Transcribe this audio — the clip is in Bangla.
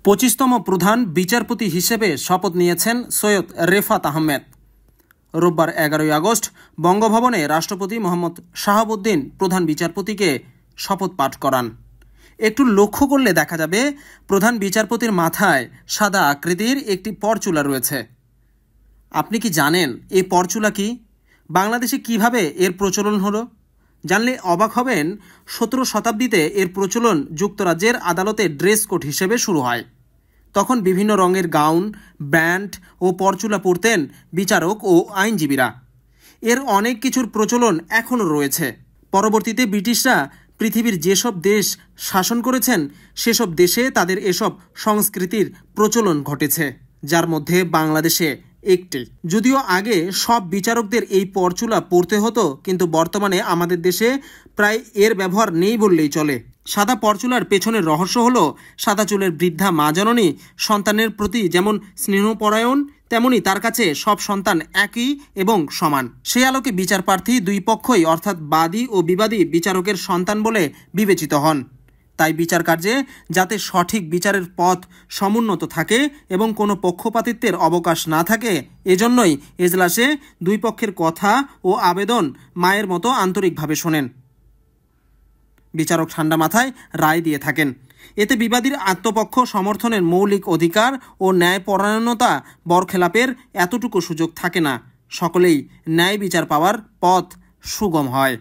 25তম প্রধান বিচারপতি হিসেবে শপথ নিয়েছেন সৈয়দ রেফাত আহমেদ। রোববার 11ই আগস্ট বঙ্গভবনে রাষ্ট্রপতি মোহাম্মদ শাহাবুদ্দিন প্রধান বিচারপতিকে শপথ পাঠ করান। একটু লক্ষ্য করলে দেখা যাবে প্রধান বিচারপতির মাথায় সাদা আকৃতির একটি পরচুলা রয়েছে। আপনি কি জানেন এই পরচুলা কি? বাংলাদেশে কিভাবে এর প্রচলন হলো? জানলে অবাক হবেন। 17 শতাব্দীতে এর প্রচলন যুক্তরাজ্যের আদালতে ড্রেস কোড হিসেবে শুরু হয়। তখন বিভিন্ন রঙের গাউন, ব্যান্ড ও পরচুলা পরতেন বিচারক ও আইনজীবীরা। এর অনেক কিছুর প্রচলন এখনও রয়েছে। পরবর্তীতে ব্রিটিশরা পৃথিবীর যেসব দেশ শাসন করেছেন সেসব দেশে তাদের এসব সংস্কৃতির প্রচলন ঘটেছে, যার মধ্যে বাংলাদেশে একটি। যদিও আগে সব বিচারকদের এই পরচুলা পরতে হতো, কিন্তু বর্তমানে আমাদের দেশে প্রায় এর ব্যবহার নেই বললেই চলে। সাদা পরচুলার পেছনের রহস্য হলো, সাদা চুলের বৃদ্ধা মা জননী সন্তানের প্রতি যেমন স্নেহপরায়ণ, তেমনি তার কাছে সব সন্তান একই এবং সমান। সেই আলোকে বিচার প্রার্থী দুই পক্ষই অর্থাৎ বাদী ও বিবাদী বিচারকের সন্তান বলে বিবেচিত হন। তাই বিচার কার্যে যাতে সঠিক বিচারের পথ সমুন্নত থাকে এবং কোনো পক্ষপাতিত্বের অবকাশ না থাকে, এজন্যই এজলাসে দুই পক্ষের কথা ও আবেদন মায়ের মতো আন্তরিকভাবে শোনেন। বিচারক ঠান্ডা মাথায় রায় দিয়ে থাকেন। এতে বিবাদীর আত্মপক্ষ সমর্থনের মৌলিক অধিকার ও ন্যায়পরায়ণতা বরখেলাপের এতটুকু সুযোগ থাকে না। সকলেই ন্যায় বিচার পাওয়ার পথ সুগম হয়।